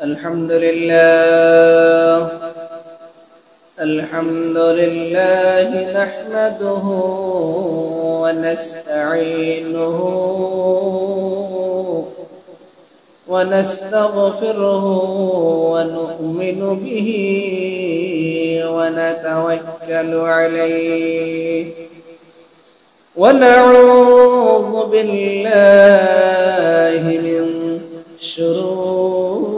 الحمد لله الحمد لله نحمده ونستعينه ونستغفره ونؤمن به ونتوكل عليه ونعوذ بالله من شرور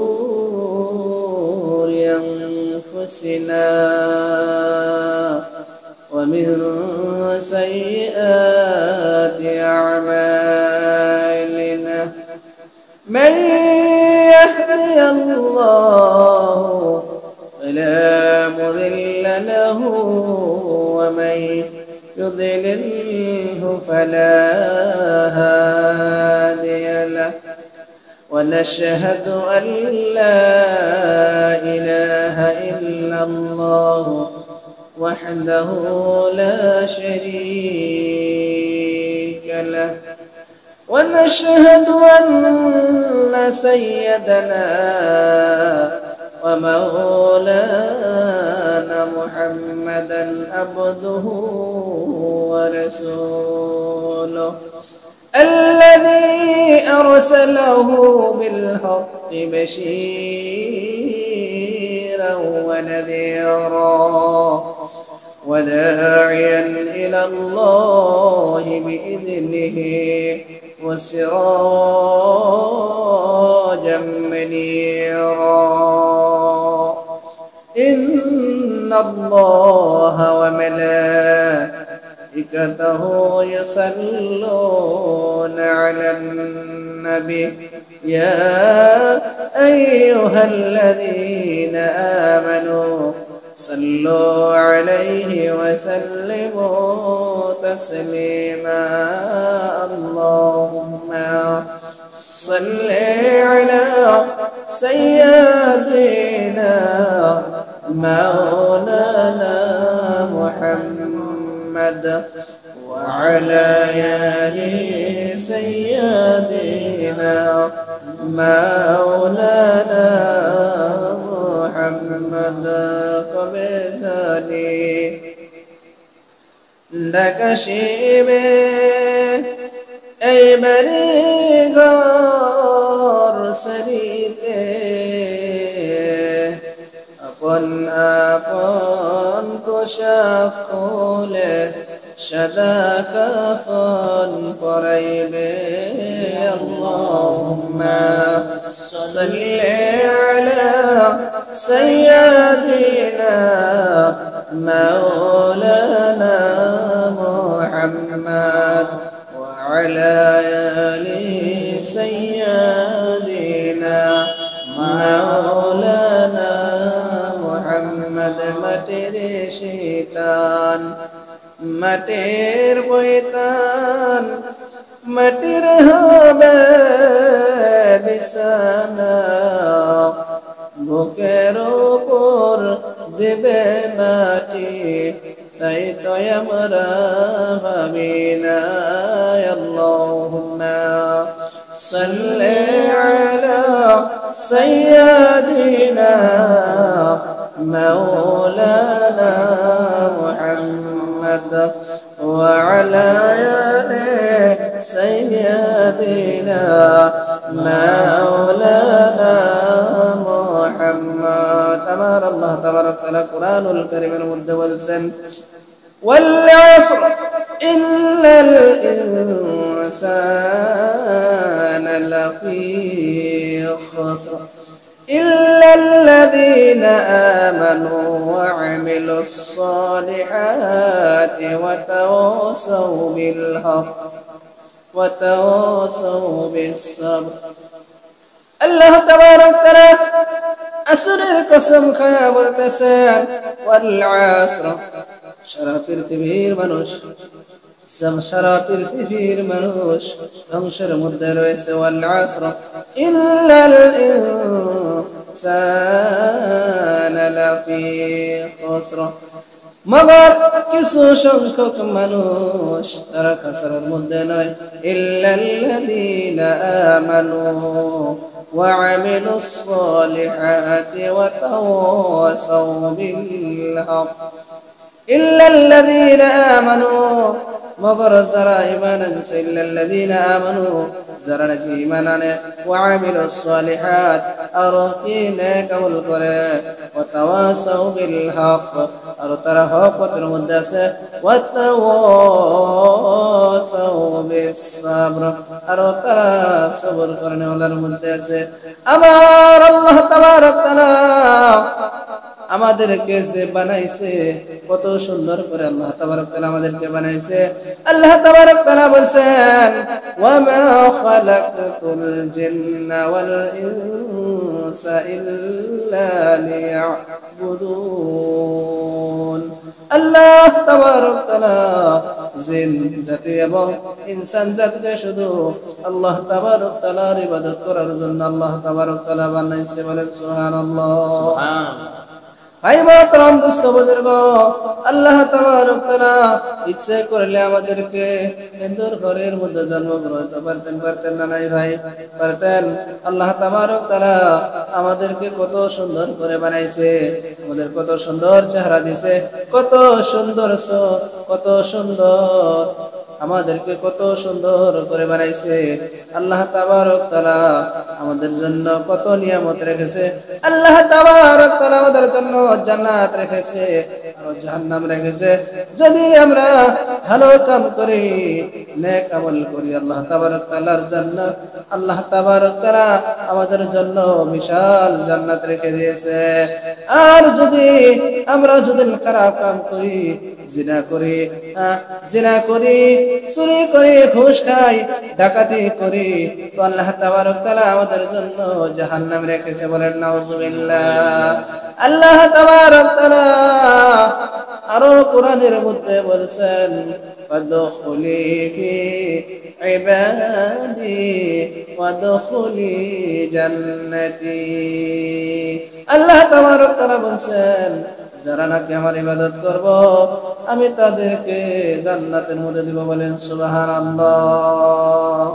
أنفسنا ومن سيئات أعمالنا من يهدي الله فلا مضل له ومن يضلله فلا هادي له ونشهد أن لا إله إلا الله وحده لا شريك له ونشهد أن سيدنا ومولانا محمدا عبده ورسوله الذي أرسله بالحق بشيرا ونذيرا وداعيا إلى الله بإذنه وسراجا منيرا إن الله وملائكته يصلون على النبي يا أيها الذين آمنوا صلوا عليه وسلموا تسليما اللهم صل على سيدنا مولانا محمد وعلى آل سيدنا مولانا محمد قبضني نكشيبه أي بريغار سريته আপন আপন পোশাক খুলে সাদা কাফন পরাইবে আল্লাহুম্মা সাল্লি আলা সাইয়্যিদিনা মাওলানা মুহাম্মদ ওয়া আলা আলি সাইয়্যিদিনা মাওলানা محمد مٹر شیطان مٹر বৈতান مٹر হবে বিছানা বুকের উপর দেবে মাটি তাই তো আমরা ভাবি না আল্লাহুম্মা সাল্লি আলা সাইয়্যিদিনা مولانا محمد وعلى آل سيدنا مولانا محمد أمر الله تبارك وتعالى القرآن الكريم المد والسن والعصر إن الإنسان لفي خسر إلا الذين آمنوا وعملوا الصالحات وتواصوا بالحق وتواصوا بالصبر الله تبارك وتعالى أسر القسم خابر تسال والعصر شرف ارتبير منوش সারা পৃথিবীর মানুষ ধ্বংসের মধ্যে রয়েছে ওয়াল আসর ইল্লাল ইনসানা লাফি খুসর মগর কিছু সংখ্যক মানুষ তারা খাসারের মধ্যে নয় ইল্লাল্লাযীনা আমানু وعملوا الصالحات وتواصوا بالحق إلا الذين آمنوا مگر যারা ঈমান আনছে إلا الذين آمنوا যারা নাকি ঈমান আনে وعملوا الصالحات আর কি নেক আমল করে وتواصوا بالحق আর তারা হক পথের মধ্যে আছে وتواصوا بالصبر আর তারা সবর করে ওলার মধ্যে আছে আমার আল্লাহ তাবারক তাআলা আমাদেরকে যে বানাইছে কত সুন্দর করে আল্লাহ তাবারক তাআলা আমাদেরকে বানাইছে আল্লাহ তাবারক তাআলা বলেন ওয়া মা খালাকতুল জিন্না ওয়াল ইনসা ইল্লা লিয়াবুদুন আল্লাহ তাবারক তাআলা জিন জাতি এবং ইনসান জাতিকে শুধু আল্লাহ তাবারক তাআলার ইবাদত করার জন্য আল্লাহ তাবারক তাআলা বানাইছে বলেন সুবহানাল্লাহ সুবহানাল্লাহ ভাই মাতরম দোস্ত বুজুর্গ আল্লাহ তাবারক তাআলা ইচ্ছে করলে আমাদেরকে হিন্দুর ঘরের মধ্যে জন্মগ্রহণ করতে পারতেন না নাই ভাই পারতেন আল্লাহ তাবারক তাআলা আমাদেরকে কত সুন্দর করে বানাইছে আমাদের কত সুন্দর চেহারা দিয়েছে কত সুন্দর কত সুন্দর আমাদেরকে কত সুন্দর করে বানাইছে আল্লাহ তাবারক তাআলা আমাদের জন্য কত নিয়ামত রেখেছে আল্লাহ তাবারক তাআলা আমাদের জন্য জান্নাত রেখেছে আর জাহান্নাম রেখেছে যদি আমরা ভালো কাম করি নেক আমল করি আল্লাহ তাবারক তাআলার জান্নাত আল্লাহ তাবারক তাআলা আমাদের জন্য বিশাল জান্নাত রেখে দিয়েছে আর যদি আমরা খারাপ কাম করি জিনা করি চুরি করি ঘুষ খাই ডাকাতি করি তো আল্লাহ তাবারক তাআলা আমাদের জন্য জাহান্নাম রেখেছে বলেন নাউজুবিল্লাহ আল্লাহ তাবারক তাআলা আরো কোরআনের মধ্যে বলেন ফাদখুলি ফি ইবাদি ওয়াদখুলি জান্নাতি আল্লাহ তাবারক তাআলা বলেন যারা নাকি আমার ইবাদত করব আমি তাদেরকে জান্নাতের মধ্যে দিব বলেন সুবহানাল্লাহ।